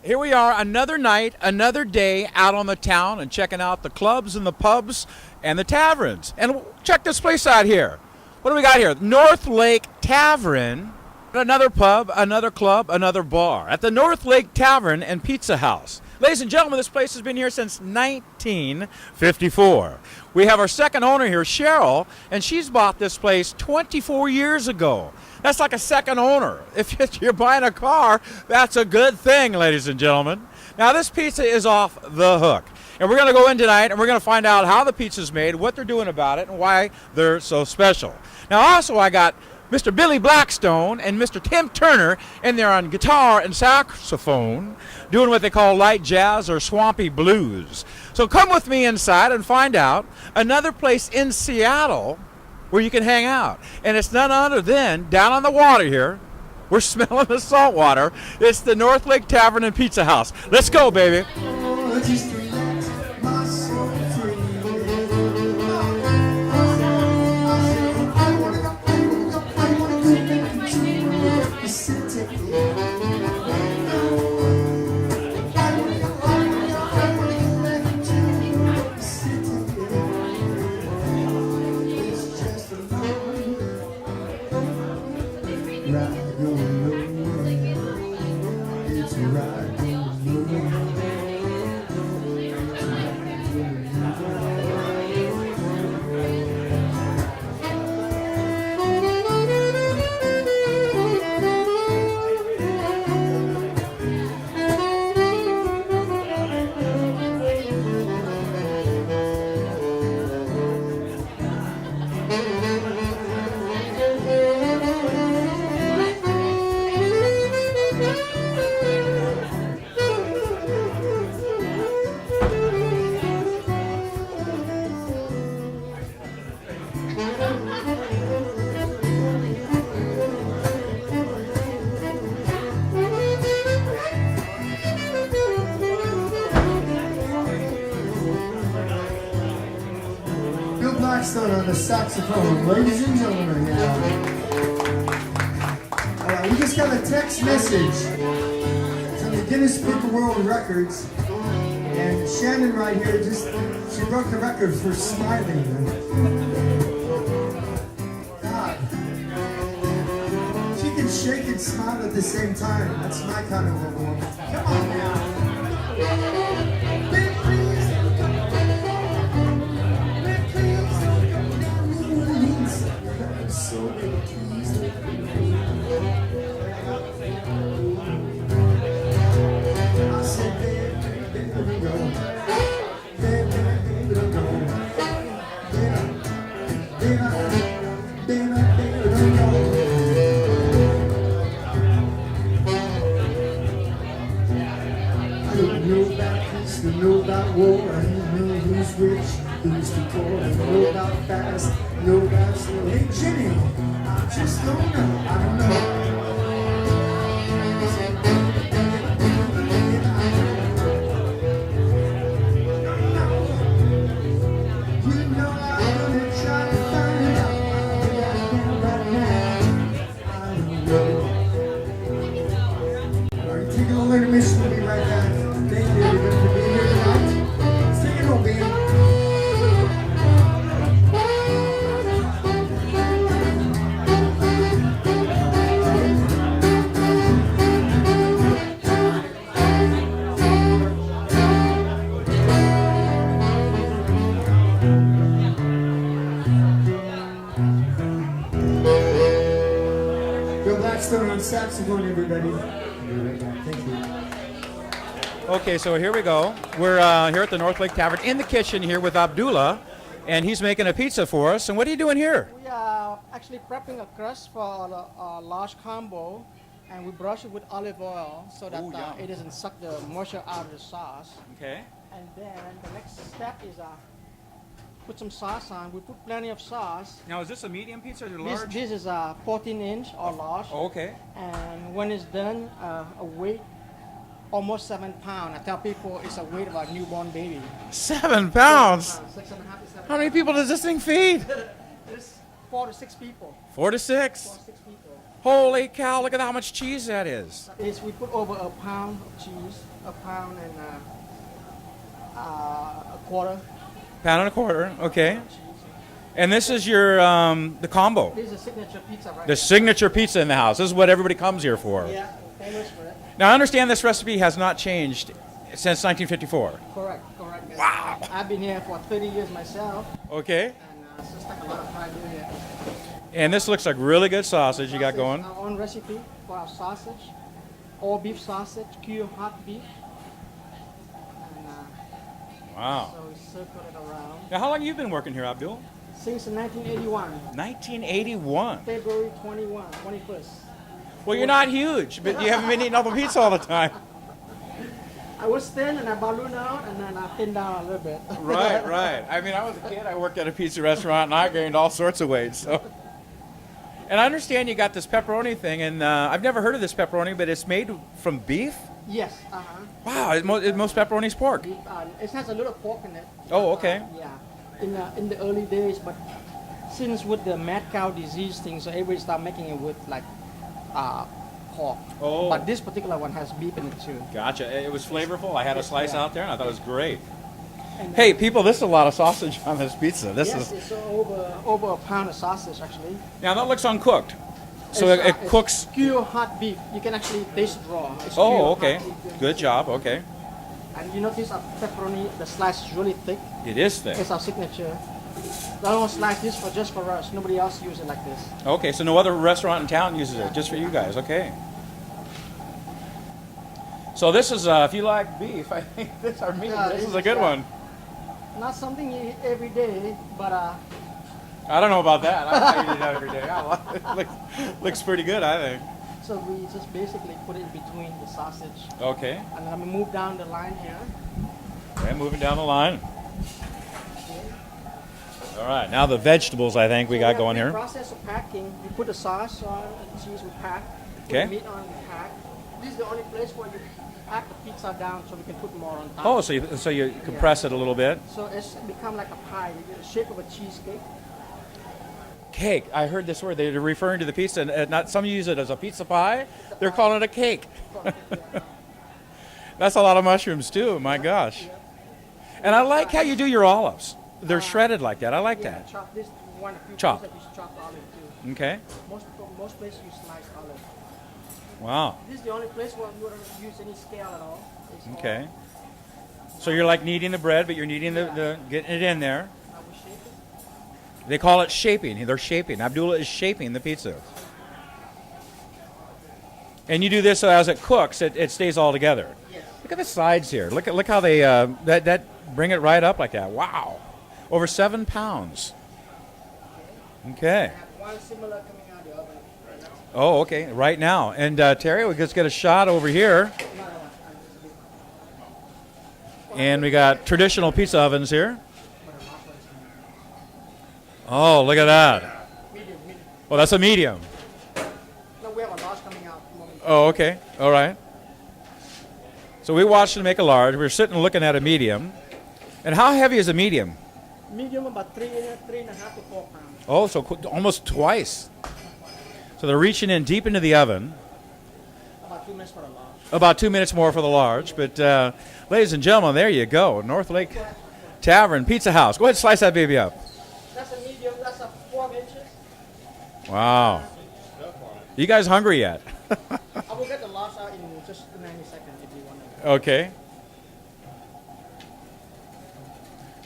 Here we are, another night, another day out on the town and checking out the clubs and the pubs and the taverns. And check this place out here. What do we got here? Northlake Tavern, another pub, another club, another bar. At the Northlake Tavern and Pizza House. Ladies and gentlemen, this place has been here since 1954. We have our second owner here, Cheryl, and she's bought this place 24 years ago. That's like a second owner. If you're buying a car, that's a good thing, ladies and gentlemen. Now, this pizza is off the hook. And we're going to go in tonight, and we're going to find out how the pizza's made, what they're doing about it, and why they're so special. Now, also, I got Mr. Billy Blackstone and Mr. Tim Turner in there on guitar and saxophone, doing what they call light jazz or swampy blues. So come with me inside and find out another place in Seattle where you can hang out. And it's none other than down on the water here. We're smelling the salt water. It's the Northlake Tavern and Pizza House. Let's go, baby. Blackstone on the saxophone, ladies and gentlemen. We just got a text message from the Guinness Book of World Records, and Shannon right here she broke the record for smiling. God, she can shake and smile at the same time. That's my kind of a woman. Come on now. Know about war, I don't know who's rich, who's too poor, I know about fast, know about slow. Hey Jimmy, I just don't know, I don't know. You know I'm gonna try to find out right now. I don't know. Alright, take a little intermission, we'll be right back. Thank you everybody for being here tonight. Take it home, baby. Bill Blackstone on saxophone, everybody. Thank you. Okay, so here we go. We're here at the Northlake Tavern in the kitchen here with Abdullah, and he's making a pizza for us. And what are you doing here? We are actually prepping a crust for a large combo, and we brush it with olive oil so that it doesn't suck the moisture out of the sauce. Okay. And then the next step is put some sauce on. We put plenty of sauce. Now, is this a medium pizza or large? This is a 14-inch or large. Oh, okay. And when it's done, a weight almost 7 pounds. I tell people it's a weight of a newborn baby. 7 pounds? 6.5 to 7 How many people does this thing feed? It's 4 to 6 people. 4 to 6? 4 to 6 people. Holy cow, look at how much cheese that is. We put over a pound of cheese, a pound and a quarter. Pound and a quarter, okay. And this is your the combo. This is a signature pizza, right? The signature pizza in the house. This is what everybody comes here for. Yeah, famous for it. Now I understand this recipe has not changed since 1954. Correct. Wow. I've been here for 30 years myself, Okay. and it's just like a lot of time doing it. And this looks like really good sausage you got going. Our own recipe for our sausage, all beef sausage, pure hot beef. And Wow. so we circle it around. Now how long have you been working here, Abdul? Since 1981, 1981. February 21st. Well, you're not huge, but you haven't been eating all the pizza all the time. I was thin and I ballooned out and then I thinned down a little bit. Right. I mean, I was a kid. I worked at a pizza restaurant, and I gained all sorts of weight. So, and I understand you got this pepperoni thing, and I've never heard of this pepperoni, but it's made from beef. Yes. Wow, most pepperoni's pork. Beef, it has a little pork in it. Oh, okay. Yeah. In the early days, but since with the mad cow disease thing, so everybody started making it with like pork. Oh. But this particular one has beef in it too. Gotcha. It was flavorful. I had a slice out there, and I thought it was great. And Hey, people, this is a lot of sausage on this pizza. This yes, is it's over a pound of sausage actually. now that looks uncooked, so it It's cooks. pure hot beef. You can actually taste it raw. It's Oh, pure okay. hot beef. Good job. Okay, And you notice our pepperoni, the slice is really thick. it is thick. It's our signature. I don't slice this just for us. Nobody else uses it like this. Okay, so no other restaurant in town uses it, just for you guys. Okay. So this is, if you like beef, I think this is our meat. Yeah, This this is a is, good one. Not something you eat every day, but I don't know about that. I might eat it every day. Looks pretty good, I think. so we just basically put it in between the sausage. Okay. And then we move down the line here. And moving down the line. All right, now the vegetables I think we got going The here. process of packing, you put the sauce on and cheese we pack. Put Okay. the meat on we pack. This is the only place where you pack the pizza down so we can put more on top. Oh, so you compress it a little bit. So it's become like a pie. You get the shape of a cheesecake. Cake. I heard this word. They're referring to the pizza. And not some use it as a pizza pie. They're calling it a cake. That's a lot of mushrooms too. My gosh. And I like how you do your olives. They're shredded like that. I like that. Chop this one. Chop. That you chop olive too. Okay. Most places you slice olive. Wow. This is the only place where you don't use any scale at all. It's Okay. So you're like kneading the bread, but you're kneading the getting it in there. Now we shape it. They call it shaping. They're shaping. Abdullah is shaping the pizza. And you do this so as it cooks, it stays all together. Yes. Look at the sides here. Look how they that bring it right up like that. Wow. Over 7 pounds. Okay. I have one similar coming out of the oven right now. Oh, okay. Right now. And Terry, we just get a shot over here. And we got traditional pizza ovens here. Oh, look at that. Medium. Oh, that's a medium. No, we have a large coming out. Oh, okay. All right. So we watched them make a large. We're sitting looking at a medium. And how heavy is a medium? Medium about 3.5 to 4 pounds. Oh, so almost twice. So they're reaching in deep into the oven. About 2 minutes for a large. About 2 minutes more for the large. But ladies and gentlemen, there you go. Northlake Tavern Pizza House. Go ahead and slice that baby up. That's a medium. That's a 4 inches. Wow. You guys hungry yet? I will get the large out in just 90 seconds if you want to. Okay.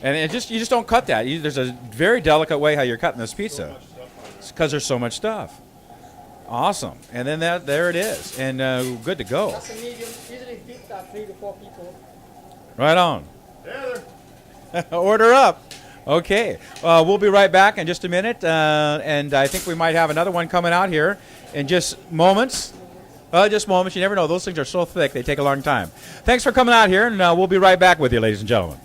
And you just don't cut that. There's a very delicate way how you're cutting this pizza. It's because there's so much stuff. Awesome. And then there it is. And good to go. That's a medium. Usually feed 3 to 4 people. Right on. Order up. Okay. We'll be right back in just a minute. And I think we might have another one coming out here in just moments. Just moments. You never know. Those things are so thick. They take a long time. Thanks for coming out here. And we'll be right back with you, ladies and gentlemen.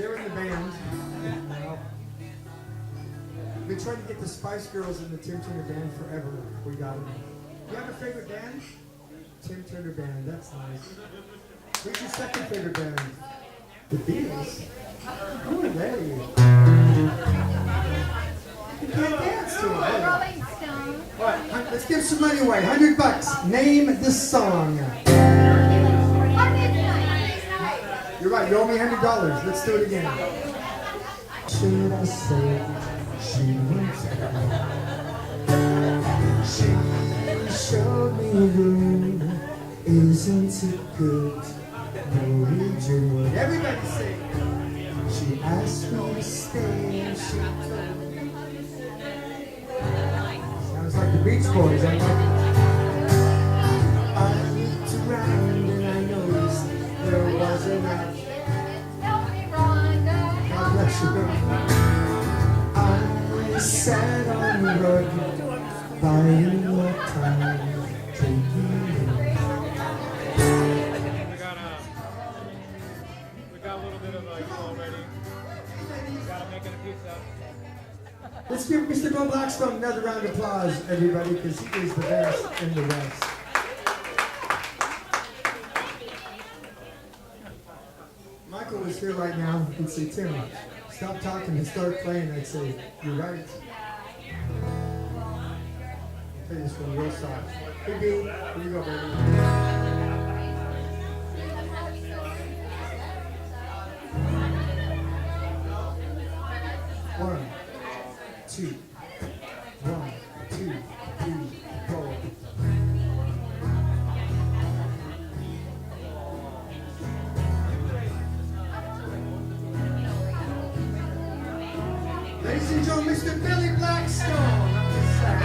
they're in the band. We've been trying to get the Spice Girls in the Tim Turner Band forever. We got them. You have a favorite band? Tim Turner Band, that's nice. Who's your second favorite band? The Beatles? Who are they? You can't dance to them. Rolling Stone. What? Let's give some money away. $100. Name this song. You're right, you owe me $100. Let's do it again. Should I say she wants She showed me the room. Isn't it good? Norwegian. Everybody sing. She asked me to stay and she told me. Sounds like the Beach Boys, I looked around and I noticed there wasn't a God bless you. I sat on the rug, buying more time, taking We got a little bit of you already. Gotta make it a pizza. Let's give Mr. Bill Blackstone another round of applause, everybody, because he is the best in the West. Michael was here right now. He'd say, Tim, stop talking and start playing. I'd say, you're right. I'll play this one real soft. Hey, B, here you go, baby. 1, 2, 1, 2, 3, 4. Ladies and gentlemen, Mr. Billy Blackstone on the sax.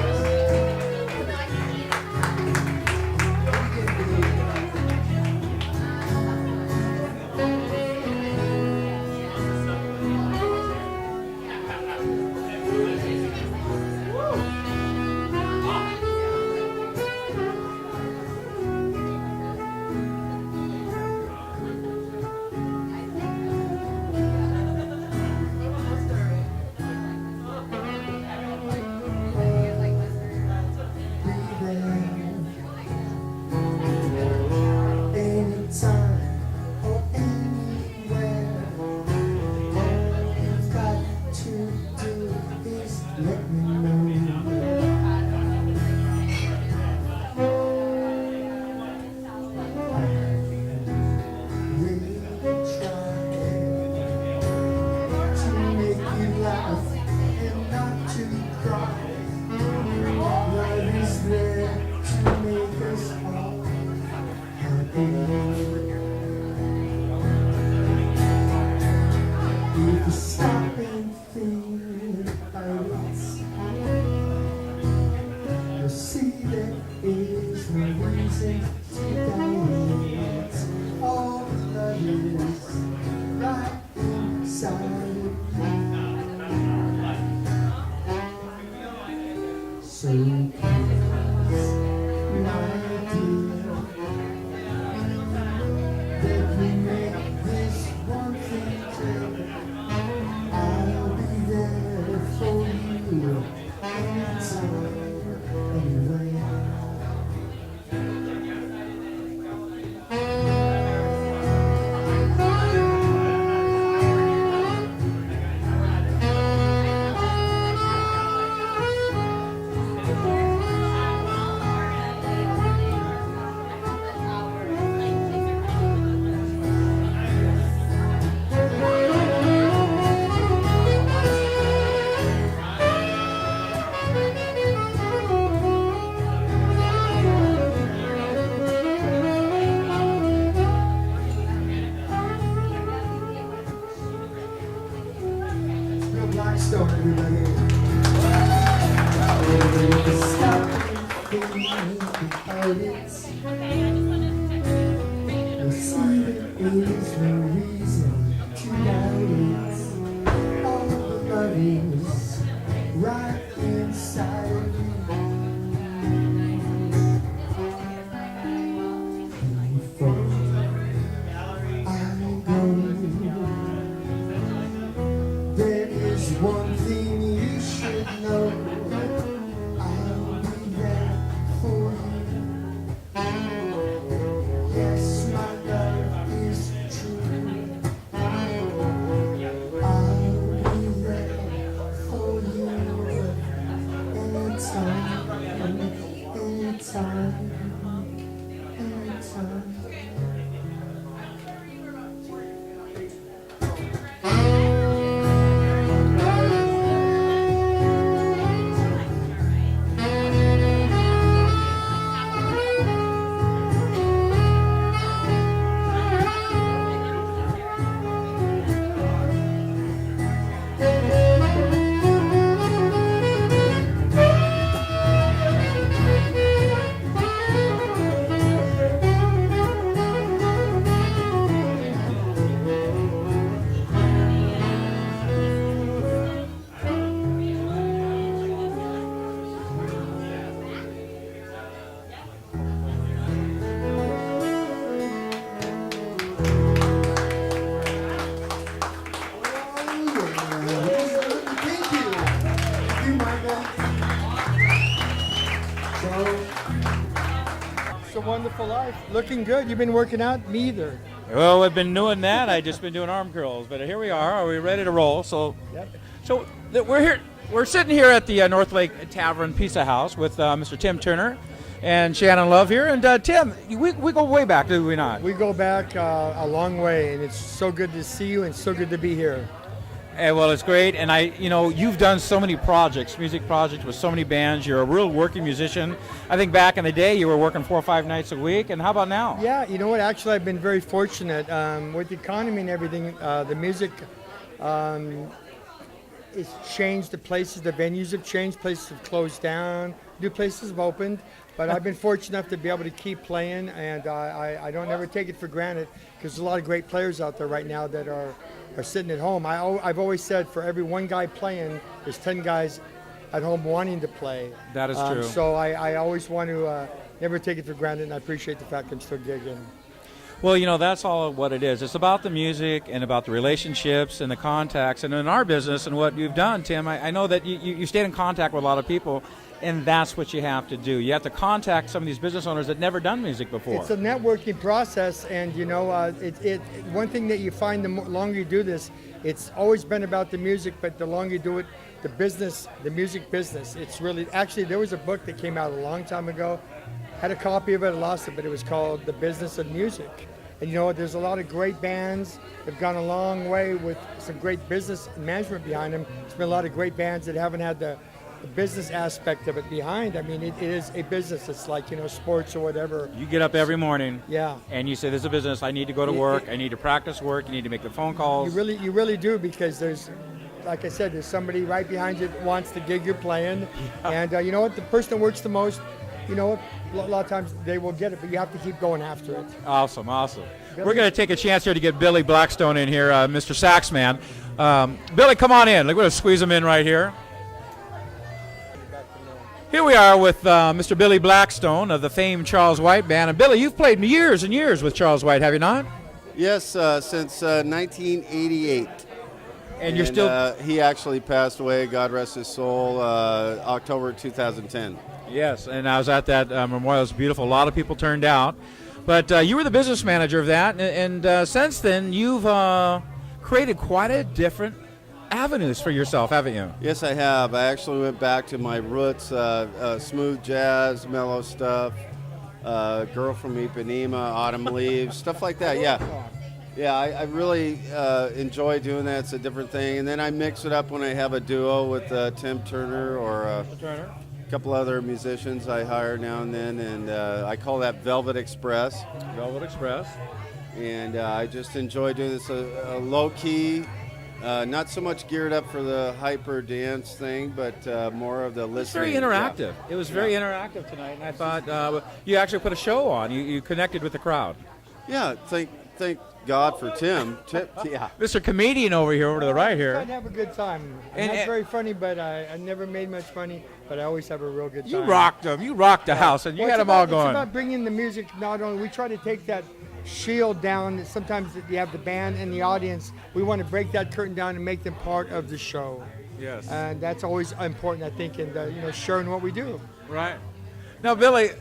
Blackstone, everybody. Stop thinking about it. You see there is no reason to doubt it. All the love is right inside of you. Before I go, one thing you should know, I'll be there for you. Yes, my love is true. I'll be there for you anytime, anytime, anytime. Thank you. Thank you, Michael. It's a wonderful life. Looking good. You've been working out? Me either. Well, we've been doing that. I just been doing arm curls, but here we are. Are we ready to roll? So, Yep. we're here. We're sitting here at the Northlake Tavern and Pizza House with Mr. Tim Turner and Shannon Love here. And Tim, we go way back, do we not? We go back a long way, and it's so good to see you and so good to be here. Well, it's great, and you've done so many projects, music projects with so many bands. You're a real working musician. I think back in the day you were working 4 or 5 nights a week, and how about now? Yeah, you know what? Actually, I've been very fortunate with the economy and everything. The music it's changed. The places, the venues have changed. Places have closed down. New places have opened. But I've been fortunate enough to be able to keep playing, and I don't ever take it for granted because there's a lot of great players out there right now that are sitting at home. I've always said for every one guy playing, there's 10 guys at home wanting to play. That is true. So I always want to never take it for granted, and I appreciate the fact I'm still gigging. Well, that's all what it is. It's about the music and about the relationships and the contacts. And in our business and what you've done, Tim, I know that you stayed in contact with a lot of people, and that's what you have to do. You have to contact some of these business owners that never done music before. It's a networking process, and one thing that you find the longer you do this, it's always been about the music, but the longer you do it, the music business, it's really, actually there was a book that came out a long time ago, had a copy of it, I lost it, but it was called The Business of Music. And there's a lot of great bands that have gone a long way with some great business and management behind them. There's been a lot of great bands that haven't had the business aspect of it behind. I mean, it is a business. It's like, sports or whatever. You get up every morning, yeah, and you say, "This is a business. I need to go to work. I need to practice work. You need to make the phone calls." You really do, because there's, like I said, there's somebody right behind you that wants the gig you're playing, and you know what? The person that works the most, a lot of times they will get it, but you have to keep going after it. Awesome. We're going to take a chance here to get Billy Blackstone in here, Mr. Saxman. Billy, come on in. We're going to squeeze him in right here. Here we are with Mr. Billy Blackstone of the famed Charles White Band. And Billy, you've played years and years with Charles White, have you not? Yes, since 1988. And you're still... he actually passed away, God rest his soul, October 2010. Yes, and I was at that memorial. It was beautiful. A lot of people turned out. But you were the business manager of that, and since then you've created quite a different avenues for yourself, haven't you? Yes, I have. I actually went back to my roots, smooth jazz, mellow stuff, Girl from Ipanema, Autumn Leaves, stuff like that, yeah. Yeah, I really enjoy doing that. It's a different thing. And then I mix it up when I have a duo with Tim Turner or a couple other musicians I hire now and then, and I call that Velvet Express. Velvet Express. And I just enjoy doing this a low-key, not so much geared up for the hyper dance thing, but more of the listening. It's very interactive. Yeah. It was very interactive tonight, and I thought you actually put a show on. You connected with the crowd. Yeah, thank God for Tim. Yeah. Mr. Comedian over here, over to the right here. I have a good time. I'm not very funny, but I never made much money, but I always have a real good time. You rocked them. You rocked the house, and you had them all going. It's about bringing the music. Not only we try to take that shield down. Sometimes you have the band and the audience. We want to break that curtain down and make them part of the show. Yes. And that's always important, I think, in sharing what we do. Right. Now, Billy,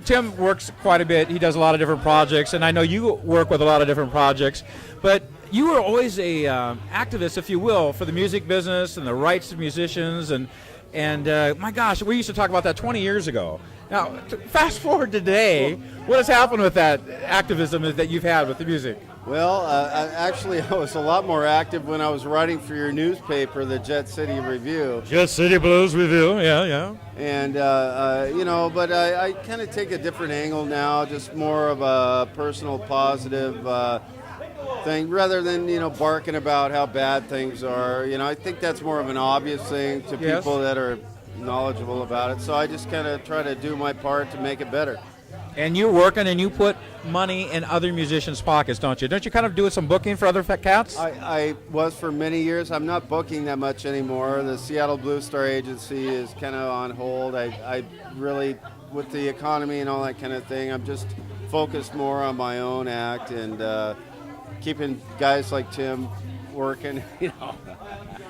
Tim works quite a bit. He does a lot of different projects, and I know you work with a lot of different projects. But you were always a activist, if you will, for the music business and the rights of musicians. And my gosh, we used to talk about that 20 years ago. Now, fast forward to today, what has happened with that activism that you've had with the music? Well, actually, I was a lot more active when I was writing for your newspaper, the Jet City Review. Jet City Blues Review, yeah. And, but I kind of take a different angle now, just more of a personal positive thing, rather than, barking about how bad things are. I think that's more of an obvious thing to people that are knowledgeable about it. So I just kind of try to do my part to make it better. And you're working and you put money in other musicians' pockets, don't you? Don't you kind of do some booking for other cats? I was for many years. I'm not booking that much anymore. The Seattle Blue Star Agency is kind of on hold. I really, with the economy and all that kind of thing, I'm just focused more on my own act and keeping guys like Tim working,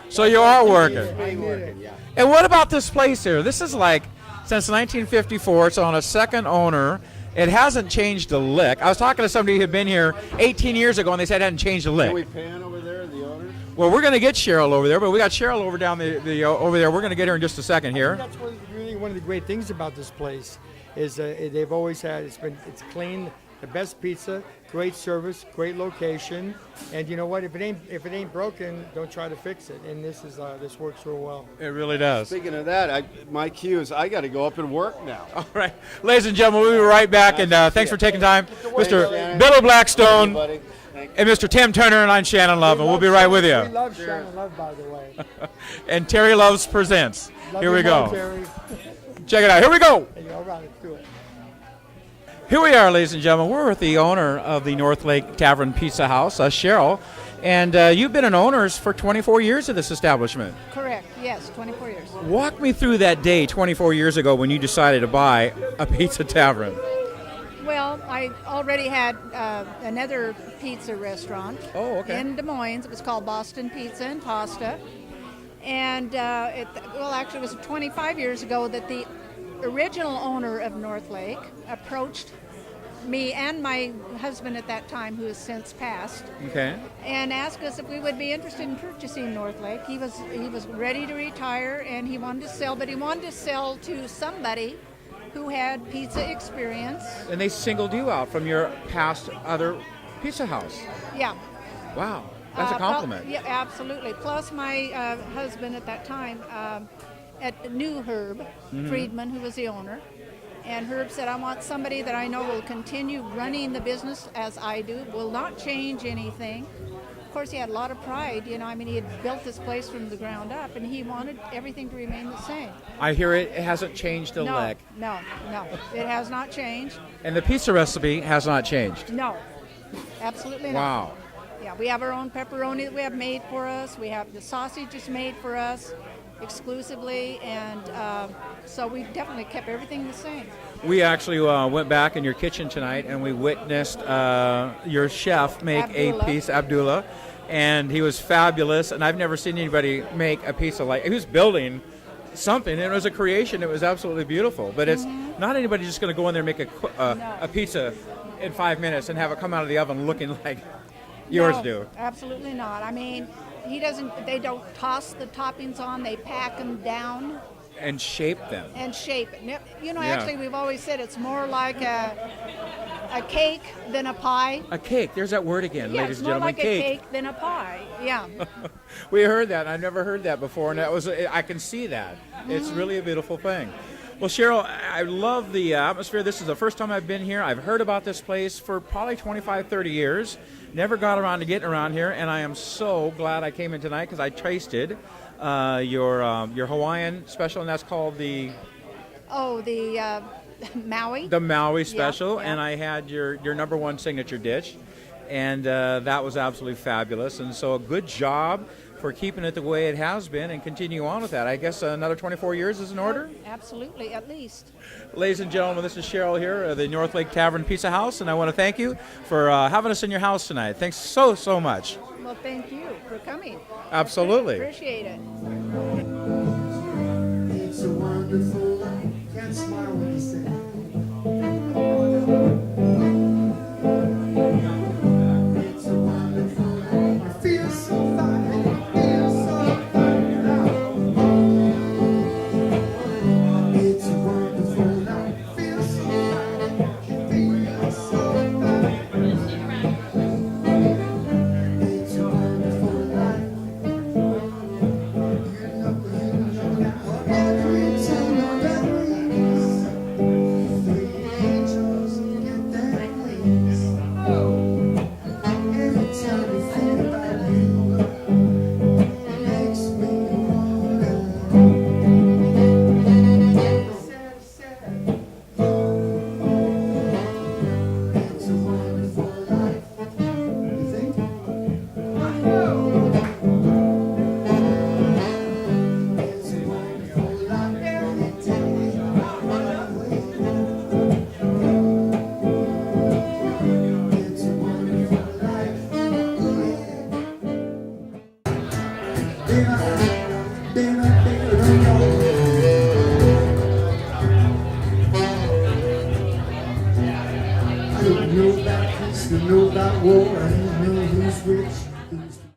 So you are working. Yeah. And what about this place here? This is like, since 1954, it's on a second owner. It hasn't changed a lick. I was talking to somebody who had been here 18 years ago, and they said it hadn't changed a lick. Can we pan over there, the owners? Well, we're going to get Cheryl over there, but we got Cheryl over down over there. We're going to get her in just a second here. That's really one of the great things about this place is they've always had it's clean, the best pizza, great service, great location, and you know what? If it ain't broken, don't try to fix it. And this works real well. It really does. Speaking of that, my cue is I got to go up and work now. All right, ladies and gentlemen, we'll be right back, and thanks for taking time, Mr. Shannon. Billy Blackstone Buddy. Thank you. and Mr. Tim Turner, and I'm Shannon Love, and we'll be right with We you. love Shannon Love, by the way. And Terry Loves presents. Love Here you we more, go. Terry. Check it out. Here we go. Hey, all right, let's do it. Here we are, ladies and gentlemen. We're with the owner of the Northlake Tavern and Pizza House, Cheryl. And you've been an owner for 24 years of this establishment. Correct, yes, 24 years. Walk me through that day 24 years ago when you decided to buy a pizza tavern. Well, I already had another pizza restaurant in Des Moines. It was called Boston Pizza and Pasta. And actually it was 25 years ago that the original owner of Northlake approached me and my husband at that time, who has since passed, and asked us if we would be interested in purchasing Northlake. He was ready to retire and he wanted to sell, but he wanted to sell to somebody who had pizza experience. And they singled you out from your past other pizza house. Yeah. Wow, that's a compliment. Yeah, absolutely. Plus my husband at that time knew Herb Friedman, who was the owner. And Herb said, I want somebody that I know will continue running the business as I do, will not change anything. Of course, he had a lot of pride, he had built this place from the ground up, and he wanted everything to remain the same. I hear it hasn't changed a lick. No, it has not changed. And the pizza recipe has not changed. No, absolutely not. Wow. Yeah, we have our own pepperoni that we have made for us. We have the sausage is made for us exclusively, and so we definitely kept everything the same. We actually went back in your kitchen tonight and we witnessed your chef make a piece, Abdullah, and he was fabulous, and I've never seen anybody make a pizza like he was building something, and it was a creation. It was absolutely beautiful, but it's not anybody just going to go in there and make a pizza in 5 minutes and have it come out of the oven looking like yours do. Absolutely not. They don't toss the toppings on, they pack them down. And shape them. Actually, we've always said it's more like a cake than a pie. A cake. There's that word again, ladies and gentlemen. It's more like a cake than a pie. Yeah. We heard that. I've never heard that before, and I can see that. It's really a beautiful thing. Well, Cheryl, I love the atmosphere. This is the first time I've been here. I've heard about this place for probably 25, 30 years. Never got around to getting around here, and I am so glad I came in tonight because I tasted your Hawaiian special, and that's called the Maui. The Maui special, yeah. And I had your number one signature dish, and that was absolutely fabulous. And so, a good job for keeping it the way it has been and continue on with that. I guess another 24 years is in order? Absolutely, at least. Ladies and gentlemen, this is Cheryl here, the Northlake Tavern Pizza House, and I want to thank you for having us in your house tonight. Thanks so much. Well, thank you for coming. Absolutely. Appreciate it. It's a wonderful life. Can't smile when you sing. It's a wonderful life. I feel so fine. I feel so fine now. It's a wonderful life. I feel so fine. I feel so fine. It's a wonderful life. You know now every time I memories, the angels get their wings. Every time we think about you, it makes me wanna sad, sad. It's a wonderful life. You think? I know. It's a wonderful life every day. I run away. It's a wonderful life. I don't know about peace, don't know about war.